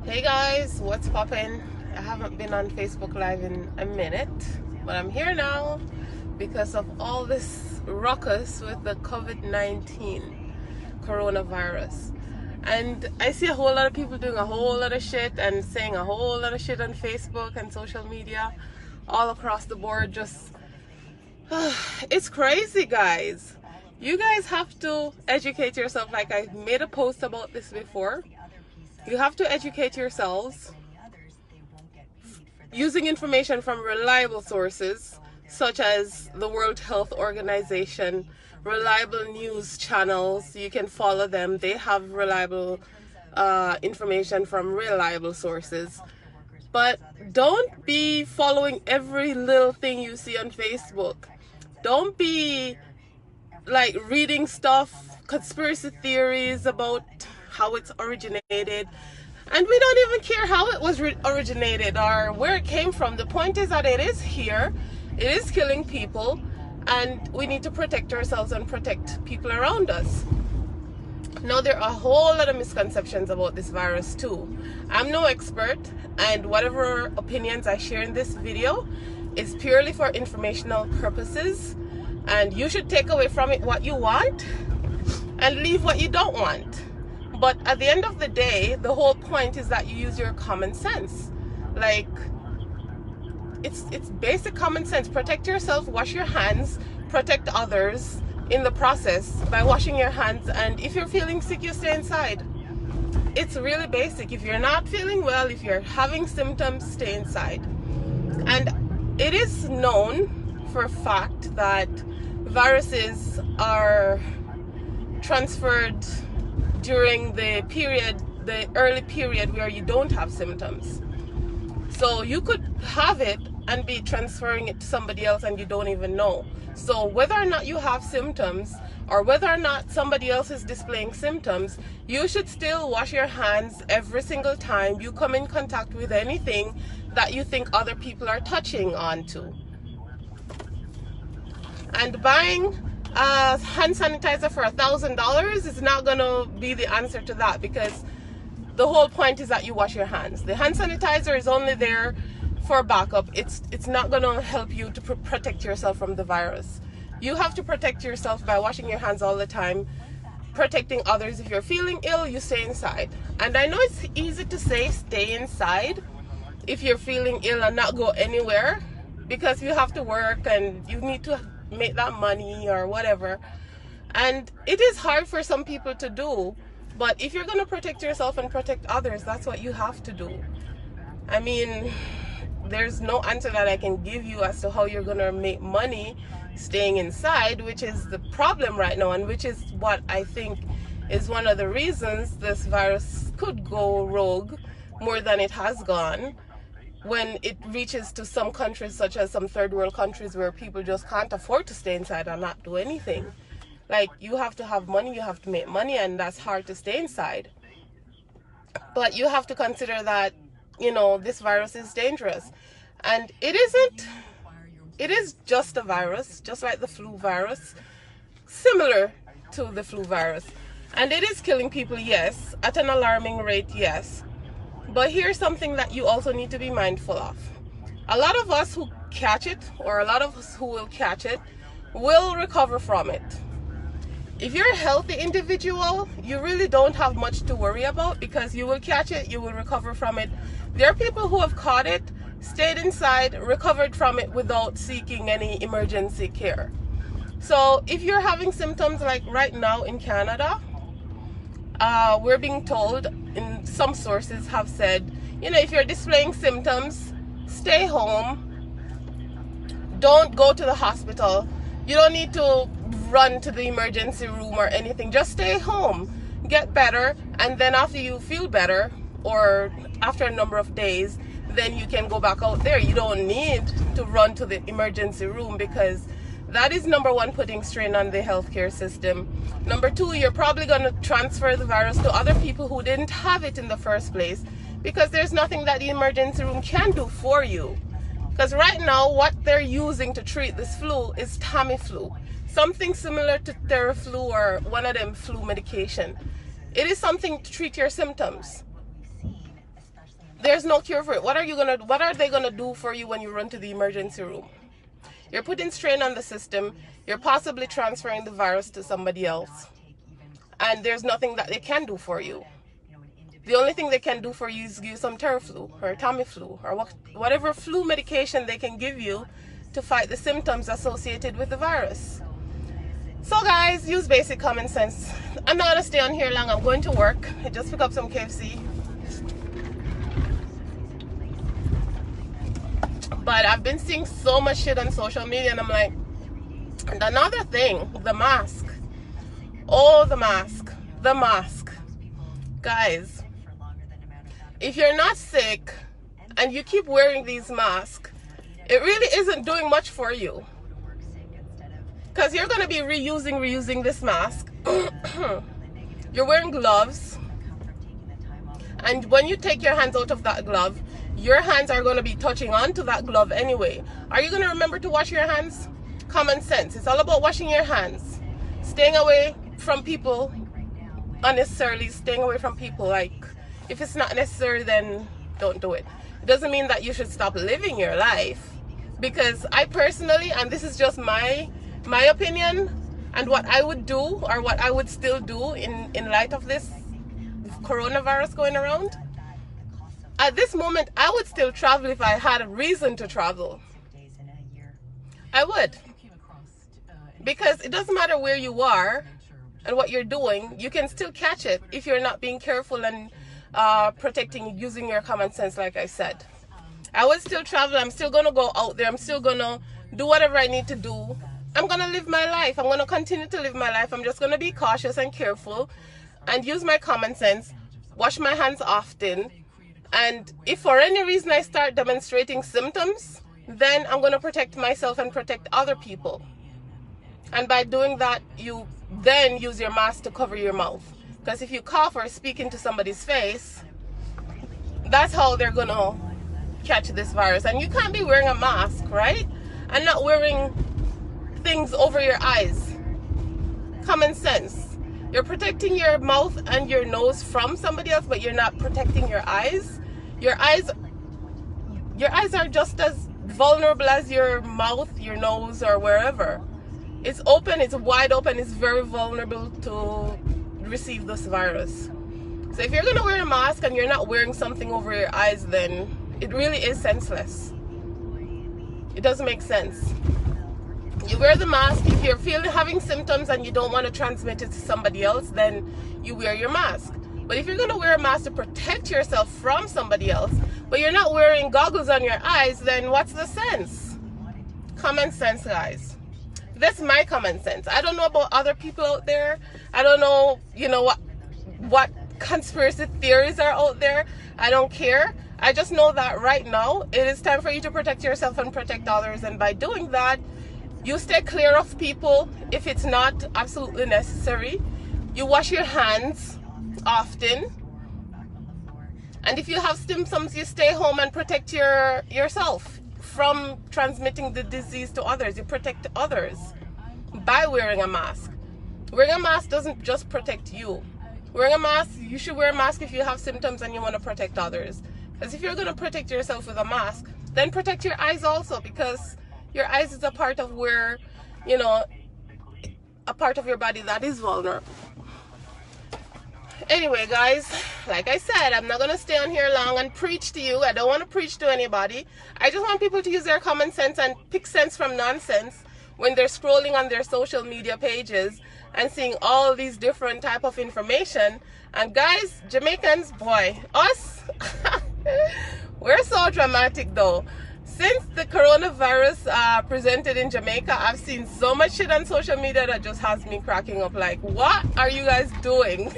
Hey guys, what's poppin'? I haven't been on Facebook Live in a minute, but I'm here now because of all this ruckus with the COVID-19 coronavirus. And I see a whole lot of people doing a whole lot of shit and saying a whole lot of shit on Facebook and social media all across the board. Just it's crazy, guys. You guys have to educate yourself. Like, I made a post about this before. You have to educate yourselves using information from reliable sources such as the World Health Organization, reliable news channels. You can follow them. They have reliable information from reliable sources. But don't be following every little thing you see on Facebook. Don't be like reading stuff, conspiracy theories about how it's originated, and we don't even care how it was originated or where it came from. The point is that it is here, it is killing people, and we need to protect ourselves and protect people around us. Now, there are a whole lot of misconceptions about this virus too. I'm no expert, and whatever opinions I share in this video is purely for informational purposes, and you should take away from it what you want and leave what you don't want. But at the end of the day, the whole point is that you use your common sense. Like, it's basic common sense. Protect yourself, wash your hands, protect others in the process by washing your hands. And if you're feeling sick, you stay inside. It's really basic. If you're not feeling well, if you're having symptoms, stay inside. And it is known for a fact that viruses are transferred during the early period where you don't have symptoms. So you could have it and be transferring it to somebody else and you don't even know. So whether or not you have symptoms or whether or not somebody else is displaying symptoms, you should still wash your hands every single time you come in contact with anything that you think other people are touching onto. And buying hand sanitizer for $1,000 is not going to be the answer to that, because the whole point is that you wash your hands. The hand sanitizer is only there for backup. It's not going to help you to protect yourself from the virus. You have to protect yourself by washing your hands all the time, protecting others. If you're feeling ill, you stay inside. And I know it's easy to say stay inside if you're feeling ill and not go anywhere, because you have to work and you need to make that money or whatever, and it is hard for some people to do. But if you're going to protect yourself and protect others, that's what you have to do. I mean, there's no answer that I can give you as to how you're going to make money staying inside, which is the problem right now, and which is what I think is one of the reasons this virus could go rogue more than it has gone, when it reaches to some countries, such as some third world countries, where people just can't afford to stay inside and not do anything. Like, you have to have money, you have to make money, and that's hard to stay inside. But you have to consider that, you know, this virus is dangerous. And it isn't. It is just a virus, just like the flu virus, similar to the flu virus. And it is killing people, yes, at an alarming rate, yes. But here's something that you also need to be mindful of. A lot of us who catch it, or a lot of us who will catch it, will recover from it. If you're a healthy individual, you really don't have much to worry about, because you will catch it, you will recover from it. There are people who have caught it, stayed inside, recovered from it without seeking any emergency care. So if you're having symptoms, like right now in Canada, we're being told, in some sources have said, you know, if you're displaying symptoms, stay home. Don't go to the hospital. You don't need to run to the emergency room or anything. Just stay home, get better, and then after you feel better, or after a number of days, then you can go back out there. You don't need to run to the emergency room, because that is, number one, putting strain on the healthcare system. Number two, you're probably going to transfer the virus to other people who didn't have it in the first place, because there's nothing that the emergency room can do for you. Because right now, what they're using to treat this flu is Tamiflu, something similar to Theraflu or one of them flu medication. It is something to treat your symptoms. there's no cure for it. What are they gonna do for you when you run to the emergency room? You're putting strain on the system. You're possibly transferring the virus to somebody else. And there's nothing that they can do for you. The only thing they can do for you is give you some Theraflu or Tamiflu or whatever flu medication they can give you to fight the symptoms associated with the virus. So guys, use basic common sense. I'm not gonna stay on here long. I'm going to work. I just pick up some KFC. But I've been seeing so much shit on social media, and I'm like, and another thing, the mask. Oh, the mask. The mask. Guys, if you're not sick and you keep wearing these masks, it really isn't doing much for you. Because you're going to be reusing this mask. You're wearing gloves. And when you take your hands out of that glove, your hands are going to be touching onto that glove anyway. Are you going to remember to wash your hands? Common sense. It's all about washing your hands. Staying away from people unnecessarily. Staying away from people. Like, if it's not necessary, then don't do it. It doesn't mean that you should stop living your life. Because I personally, and this is just my opinion, and what I would do, or what I would still do in light of this coronavirus going around, at this moment, I would still travel if I had a reason to travel. I would. Because it doesn't matter where you are and what you're doing, you can still catch it if you're not being careful and using your common sense, like I said. I would still travel. I'm still going to go out there. I'm still going to do whatever I need to do. I'm going to live my life. I'm going to continue to live my life. I'm just going to be cautious and careful and use my common sense, wash my hands often. And if for any reason I start demonstrating symptoms, then I'm going to protect myself and protect other people. And by doing that, you then use your mask to cover your mouth. Because if you cough or speak into somebody's face, that's how they're going to catch this virus. And you can't be wearing a mask, right? And not wearing things over your eyes. Common sense. You're protecting your mouth and your nose from somebody else, but you're not protecting your eyes. Your eyes are just as vulnerable as your mouth, your nose, or wherever. It's open, it's wide open, it's very vulnerable to receive this virus. So if you're going to wear a mask and you're not wearing something over your eyes, then it really is senseless. It doesn't make sense. You wear the mask. If you're having symptoms and you don't want to transmit it to somebody else, then you wear your mask. But if you're going to wear a mask to protect yourself from somebody else, but you're not wearing goggles on your eyes, then what's the sense? Common sense, guys. That's my common sense. I don't know about other people out there. I don't know, what conspiracy theories are out there. I don't care. I just know that right now, it is time for you to protect yourself and protect others. And by doing that, you stay clear of people if it's not absolutely necessary. You wash your hands often. And if you have symptoms, you stay home and protect yourself from transmitting the disease to others. You protect others by wearing a mask. Wearing a mask doesn't just protect you. Wearing a mask, you should wear a mask if you have symptoms and you want to protect others. Because if you're going to protect yourself with a mask, then protect your eyes also, because your eyes is a part of where, a part of your body that is vulnerable. Anyway, guys, like I said, I'm not going to stay on here long and preach to you. I don't want to preach to anybody. I just want people to use their common sense and pick sense from nonsense when they're scrolling on their social media pages and seeing all these different type of information. And guys, Jamaicans, boy, us, we're so dramatic though. Since the coronavirus presented in Jamaica, I've seen so much shit on social media that just has me cracking up. Like, what are you guys doing?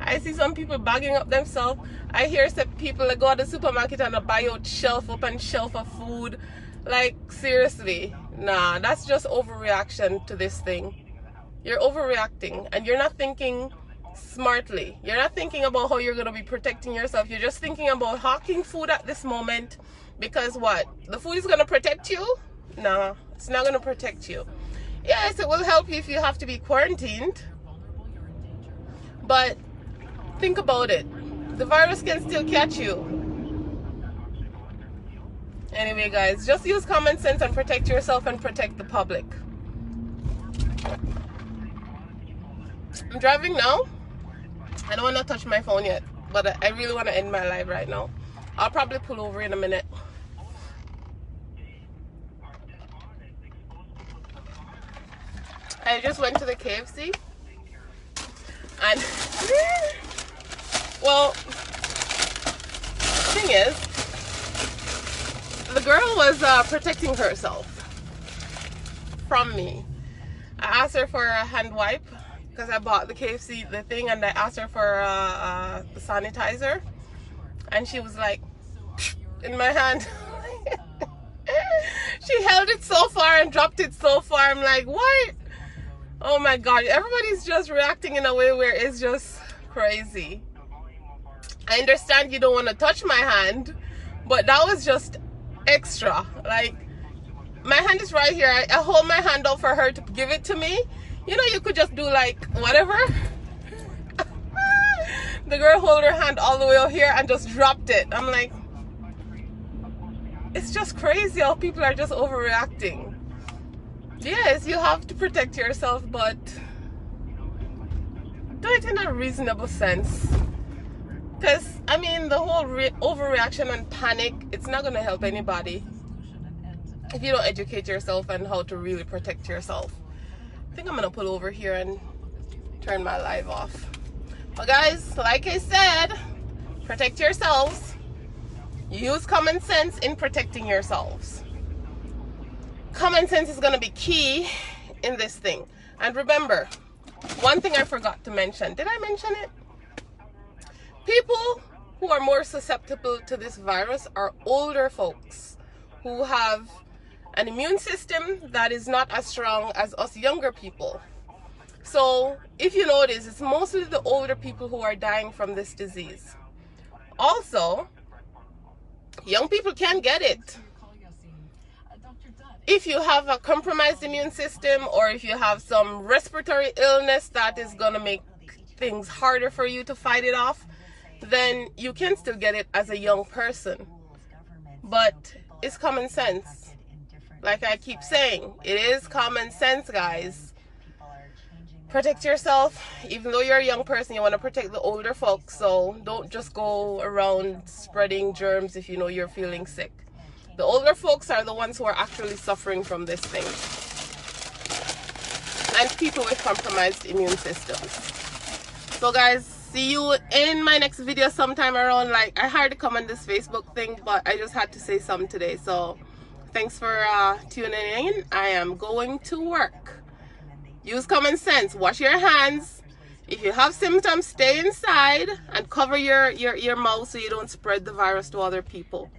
I see some people bagging up themselves. I hear some people that go to the supermarket and buy out shelf upon shelf of food. Like, seriously, nah, that's just overreaction to this thing. You're overreacting and you're not thinking smartly. You're not thinking about how you're going to be protecting yourself. You're just thinking about hawking food at this moment because what? The food is going to protect you? No, it's not going to protect you. Yes, it will help you if you have to be quarantined. But think about it. The virus can still catch you. Anyway, guys, just use common sense and protect yourself and protect the public. I'm driving now. I don't want to touch my phone yet, but I really want to end my live right now. I'll probably pull over in a minute. I just went to the KFC and well, the thing is, the girl was protecting herself from me. I asked her for a hand wipe because I bought the KFC the thing, and I asked her for the sanitizer, and she was like in my hand. She held it so far and dropped it so far. I'm like, what? Oh my god, everybody's just reacting in a way where it's just crazy. I understand you don't want to touch my hand, but that was just extra. Like, my hand is right here. I hold my hand out for her to give it to me. You know, you could just do like whatever. The girl held her hand all the way out here and just dropped it. I'm like, it's just crazy how people are just overreacting. Yes, you have to protect yourself, but do it in a reasonable sense. Because, I mean, the whole overreaction and panic, it's not going to help anybody if you don't educate yourself on how to really protect yourself. I think I'm going to pull over here and turn my live off. But guys, like I said, protect yourselves. Use common sense in protecting yourselves. Common sense is going to be key in this thing. And remember, one thing I forgot to mention. Did I mention it? People who are more susceptible to this virus are older folks who have an immune system that is not as strong as us younger people. So if you notice, it's mostly the older people who are dying from this disease. Also, young people can get it. If you have a compromised immune system, or if you have some respiratory illness that is going to make things harder for you to fight it off, then you can still get it as a young person. But it's common sense. Like I keep saying, it is common sense, guys. Protect yourself. Even though you're a young person, you want to protect the older folks. So don't just go around spreading germs if you know you're feeling sick. The older folks are the ones who are actually suffering from this thing. And people with compromised immune systems. So guys, see you in my next video sometime around, like, I hardly come on this Facebook thing, but I just had to say something today. So thanks for tuning in. I am going to work. Use common sense. Wash your hands. If you have symptoms, stay inside and cover your mouth so you don't spread the virus to other people.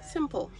Simple.